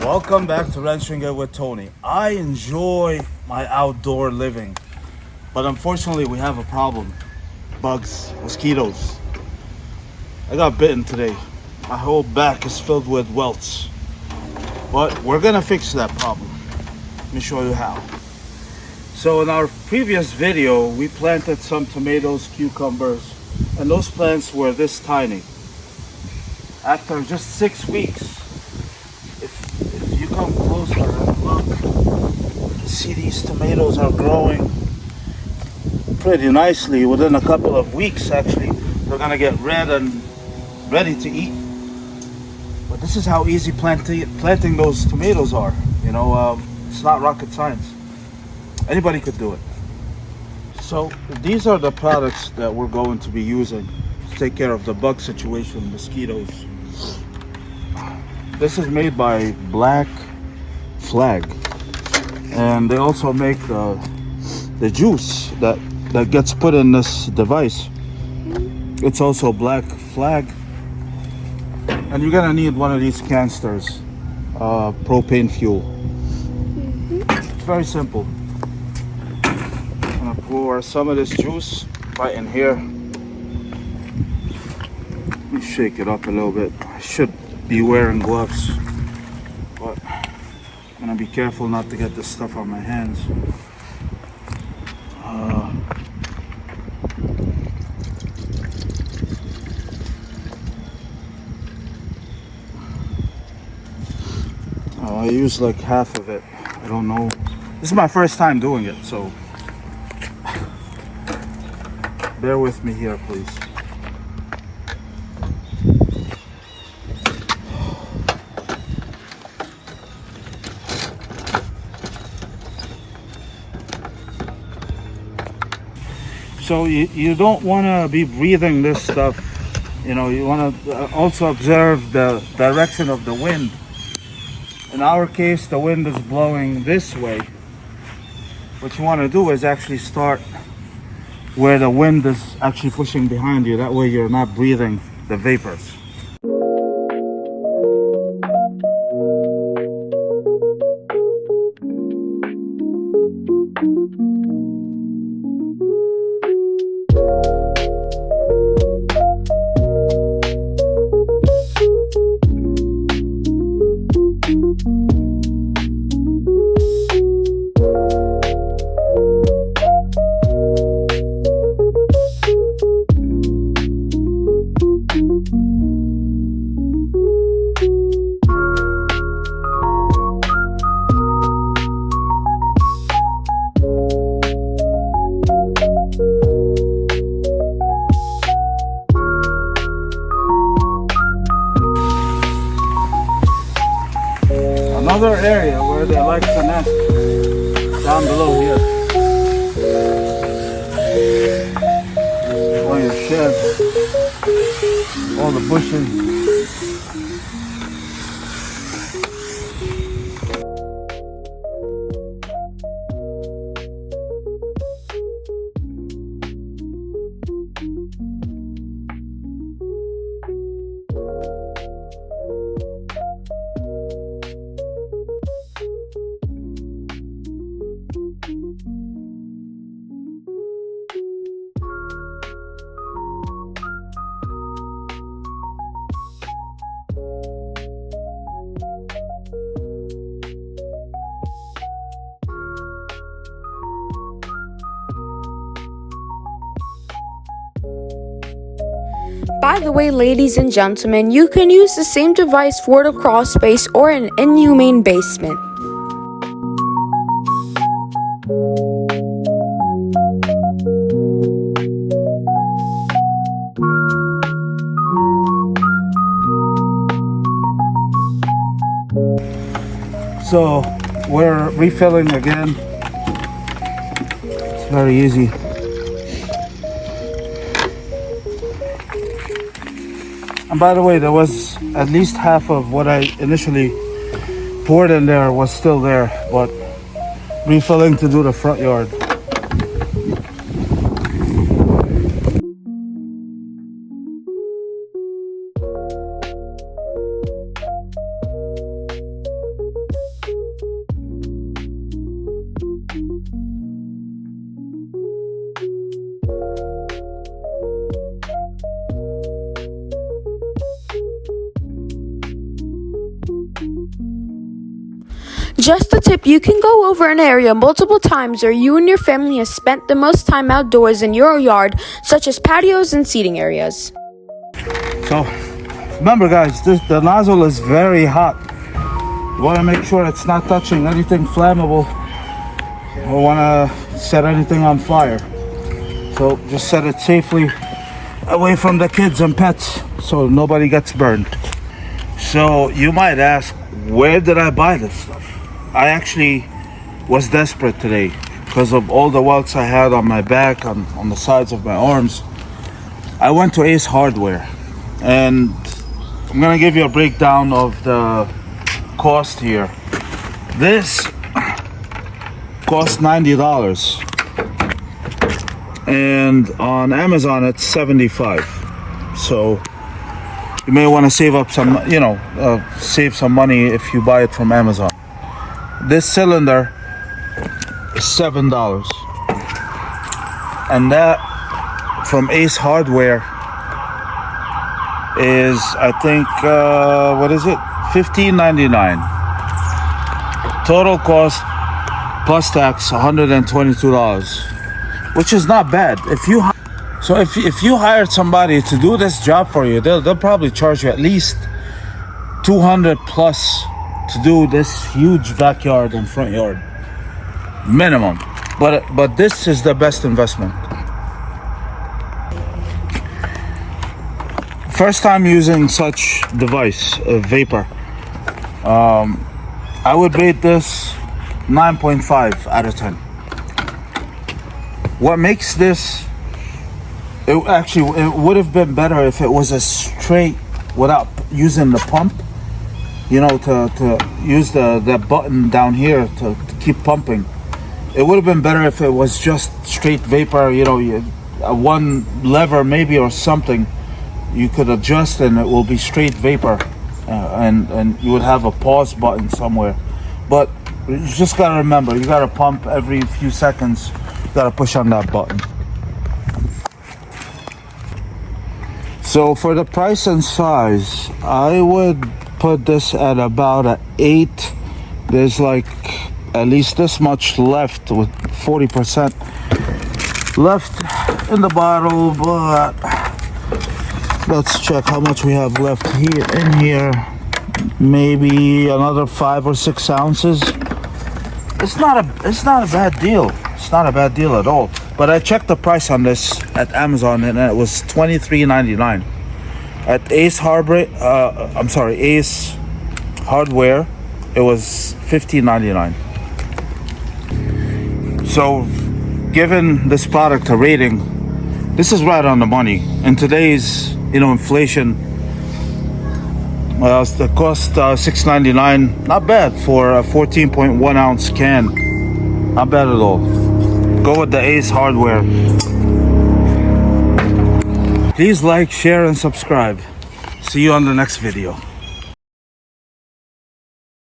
Welcome back to Ranching It with Tony. I enjoy my outdoor living, but unfortunately we have a problem. Bugs, mosquitoes. I got bitten today. My whole back is filled with welts. But we're gonna fix that problem. Let me show you how. So in our previous video, we planted some tomatoes, cucumbers, and those plants were this tiny. After just 6 weeks, if you come closer and look, see these tomatoes are growing pretty nicely. Within a couple of weeks, actually, they're gonna get red and ready to eat. But this is how easy planting those tomatoes are. It's not rocket science. Anybody could do it. So these are the products that we're going to be using to take care of the bug situation, mosquitoes. This is made by Black Flag, and they also make the juice that gets put in this device. It's also Black Flag, and you're gonna need one of these canisters, propane fuel. It's very simple. I'm gonna pour some of this juice right in here. Let me shake it up a little bit. I should be wearing gloves, but I'm gonna be careful not to get this stuff on my hands. I use like half of it. I don't know. This is my first time doing it, so bear with me here, please. So you don't want to be breathing this stuff. You want to also observe the direction of the wind. In our case, the wind is blowing this way. What you want to do is actually start where the wind is actually pushing behind you. That way you're not breathing the vapors. Another area where they like to nest, down below here. All your sheds, all the bushes. By the way, ladies and gentlemen, you can use the same device for the crawl space or an inhumane basement. So we're refilling again. It's very easy. And by the way, there was at least half of what I initially poured in there was still there, but refilling to do the front yard. Just a tip, you can go over an area multiple times where you and your family have spent the most time outdoors in your yard, such as patios and seating areas. So remember guys, the nozzle is very hot. You want to make sure it's not touching anything flammable or want to set anything on fire. So just set it safely away from the kids and pets so nobody gets burned. So you might ask, where did I buy this stuff? I actually was desperate today because of all the welts I had on my back, on the sides of my arms. I went to Ace Hardware, and I'm gonna give you a breakdown of the cost here. This cost $90, and on Amazon it's $75. So you may want to save up some, save some money if you buy it from Amazon. This cylinder is $7, and that from Ace Hardware is, I think, what is it? $15.99. Total cost plus tax $122, which is not bad. If you hired somebody to do this job for you, they'll probably charge you at least $200 plus to do this huge backyard and front yard, minimum. But this is the best investment. First time using such device, a vapor. I would rate this 9.5 out of 10. What makes this, it would have been better if it was a straight, without using the pump, to use the button down here to keep pumping. It would have been better if it was just straight vapor, one lever maybe or something you could adjust and it will be straight vapor, and you would have a pause button somewhere. But you just gotta remember, you gotta pump every few seconds, you gotta push on that button. So for the price and size, I would put this at about an 8. There's like at least this much left, with 40% left in the bottle, but let's check how much we have left here in here. Maybe another 5 or 6 ounces. It's not a bad deal. It's not a bad deal at all. But I checked the price on this at Amazon and it was $23.99. At Ace Hardware, it was $15.99. So, given this product a rating, this is right on the money. In today's, inflation, the cost $6.99. Not bad for a 14.1 ounce can. Not bad at all. Go with the Ace Hardware. Please like, share, and subscribe. See you on the next video.